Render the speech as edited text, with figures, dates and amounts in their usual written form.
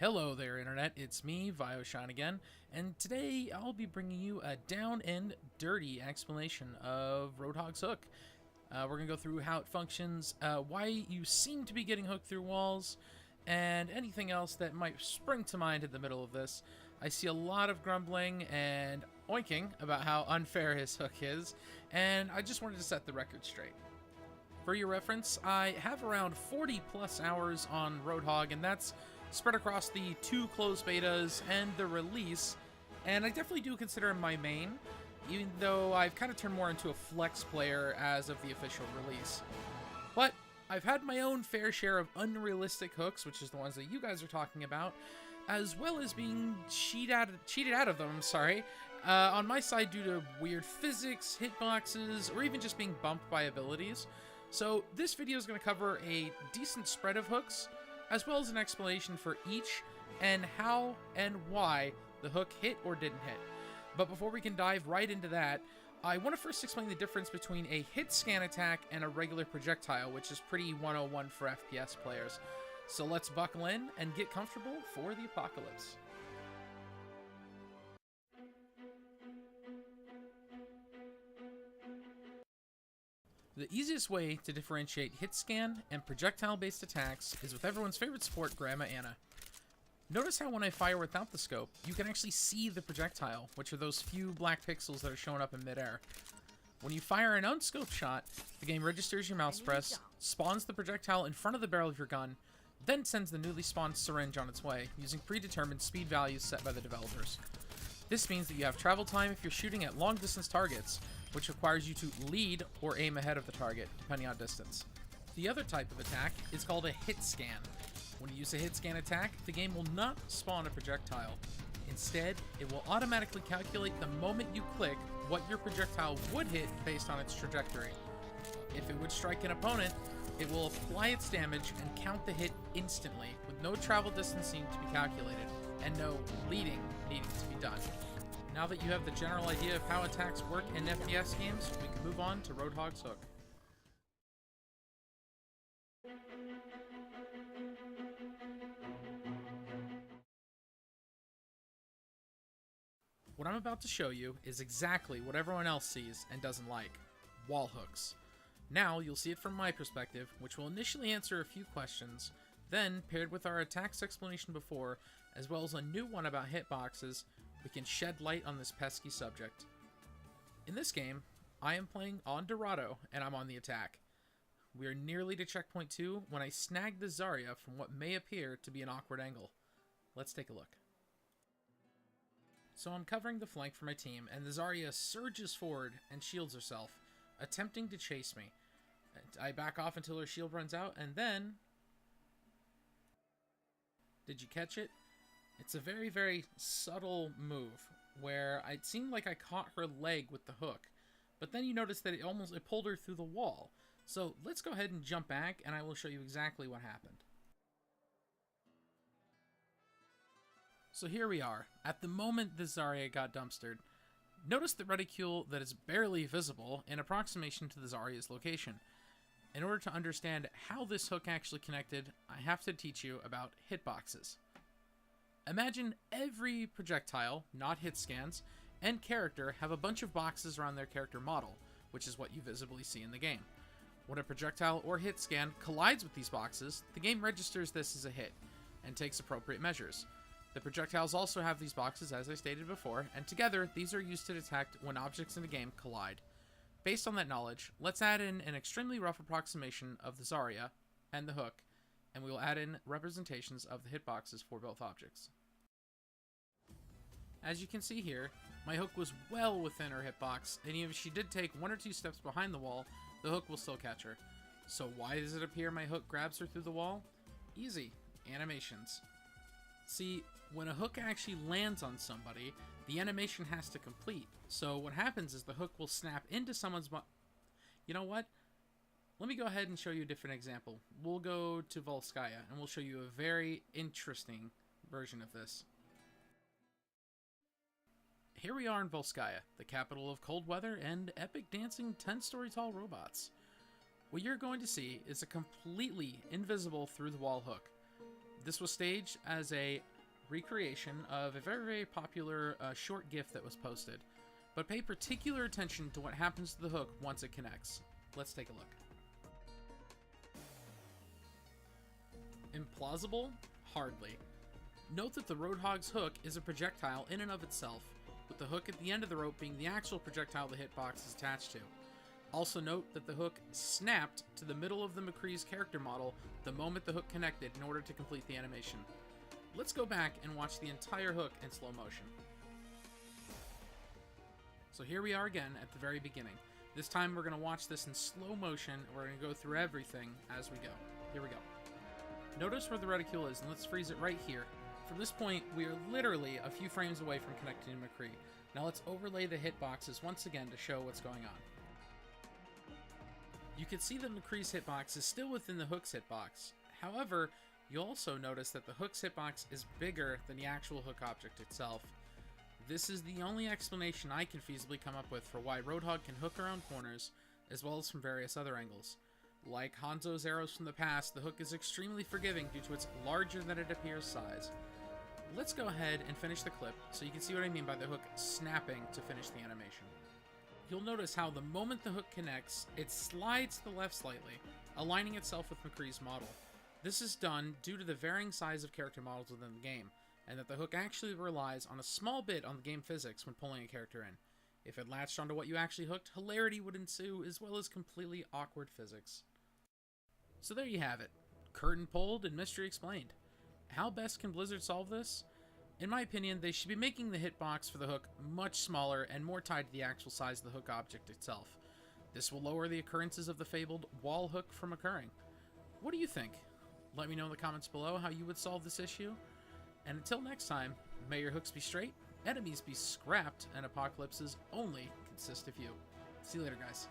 Hello there, Internet. It's me, Vioshan again, and today I'll be bringing you a down and dirty explanation of Roadhog's hook. We're going to go through how it functions, why you seem to be getting hooked through walls, and anything else that might spring to mind in the middle of this. I see a lot of grumbling and oinking about how unfair his hook is, and I just wanted to set the record straight. For your reference, I have around 40 plus hours on Roadhog, and that's spread across the 2 closed betas and the release, and I definitely do consider him my main, even though I've kind of turned more into a flex player as of the official release. But I've had my own fair share of unrealistic hooks, which is the ones that you guys are talking about, as well as being cheated out of them, on my side due to weird physics, hitboxes, or even just being bumped by abilities. So this video is going to cover a decent spread of hooks, as well as an explanation for each and how and why the hook hit or didn't hit. But before we can dive right into that, I want to first explain the difference between a hit scan attack and a regular projectile, which is pretty 101 for FPS players. So let's buckle in and get comfortable for the apocalypse. The easiest way to differentiate hit scan and projectile-based attacks is with everyone's favorite sport, Grandma Anna. Notice how when I fire without the scope, you can actually see the projectile, which are those few black pixels that are showing up in midair. When you fire an unscoped shot, the game registers your mouse press, spawns the projectile in front of the barrel of your gun, then sends the newly spawned syringe on its way, using predetermined speed values set by the developers. This means that you have travel time if you're shooting at long-distance targets, which requires you to lead or aim ahead of the target, depending on distance. The other type of attack is called a hit scan. When you use a hit scan attack, the game will not spawn a projectile. Instead, it will automatically calculate the moment you click what your projectile would hit based on its trajectory. If it would strike an opponent, it will apply its damage and count the hit instantly, with no travel distance needing to be calculated, and no leading needing to be done. Now that you have the general idea of how attacks work in FPS games, we can move on to Roadhog's hook. What I'm about to show you is exactly what everyone else sees and doesn't like: wall hooks. Now you'll see it from my perspective, which will initially answer a few questions, then, paired with our attacks explanation before, as well as a new one about hitboxes, we can shed light on this pesky subject. In this game, I am playing on Dorado, and I'm on the attack. We are nearly to checkpoint 2 when I snag the Zarya from what may appear to be an awkward angle. Let's take a look. So I'm covering the flank for my team, and the Zarya surges forward and shields herself, attempting to chase me. I back off until her shield runs out, and then... Did you catch it? It's a very, very subtle move, where it seemed like I caught her leg with the hook, but then you notice that it pulled her through the wall. So let's go ahead and jump back, and I will show you exactly what happened. So here we are, at the moment the Zarya got dumpstered. Notice the reticule that is barely visible in approximation to the Zarya's location. In order to understand how this hook actually connected, I have to teach you about hitboxes. Imagine every projectile, not hit scans, and character have a bunch of boxes around their character model, which is what you visibly see in the game. When a projectile or hit scan collides with these boxes, the game registers this as a hit, and takes appropriate measures. The projectiles also have these boxes, as I stated before, and together, these are used to detect when objects in the game collide. Based on that knowledge, let's add in an extremely rough approximation of the Zarya and the hook, and we will add in representations of the hitboxes for both objects. As you can see here, my hook was well within her hitbox, and even if she did take 1 or 2 steps behind the wall, the hook will still catch her. So why does it appear my hook grabs her through the wall? Easy. Animations. See, when a hook actually lands on somebody, the animation has to complete. So what happens is the hook will snap into someone's You know what? Let me go ahead and show you a different example. We'll go to Volskaya, and we'll show you a very interesting version of this. Here we are in Volskaya, the capital of cold weather and epic dancing 10-story tall robots. What you're going to see is a completely invisible through-the-wall hook. This was staged as a recreation of a very, very popular short GIF that was posted. But pay particular attention to what happens to the hook once it connects. Let's take a look. Implausible? Hardly. Note that the Roadhog's hook is a projectile in and of itself, with the hook at the end of the rope being the actual projectile the hitbox is attached to. Also note that the hook snapped to the middle of the McCree's character model the moment the hook connected in order to complete the animation. Let's go back and watch the entire hook in slow motion. So here we are again at the very beginning. This time we're going to watch this in slow motion, and we're going to go through everything as we go. Here we go. Notice where the reticule is, and let's freeze it right here. From this point, we are literally a few frames away from connecting to McCree. Now let's overlay the hitboxes once again to show what's going on. You can see that McCree's hitbox is still within the hook's hitbox. However, you'll also notice that the hook's hitbox is bigger than the actual hook object itself. This is the only explanation I can feasibly come up with for why Roadhog can hook around corners, as well as from various other angles. Like Hanzo's arrows from the past, the hook is extremely forgiving due to its larger than it appears size. Let's go ahead and finish the clip so you can see what I mean by the hook snapping to finish the animation. You'll notice how the moment the hook connects, it slides to the left slightly, aligning itself with McCree's model. This is done due to the varying size of character models within the game, and that the hook actually relies on a small bit on the game physics when pulling a character in. If it latched onto what you actually hooked, hilarity would ensue, as well as completely awkward physics. So there you have it. Curtain pulled and mystery explained. How best can Blizzard solve this? In my opinion, they should be making the hitbox for the hook much smaller and more tied to the actual size of the hook object itself. This will lower the occurrences of the fabled wall hook from occurring. What do you think? Let me know in the comments below how you would solve this issue. And until next time, may your hooks be straight, enemies be scrapped, and apocalypses only consist of you. See you later, guys.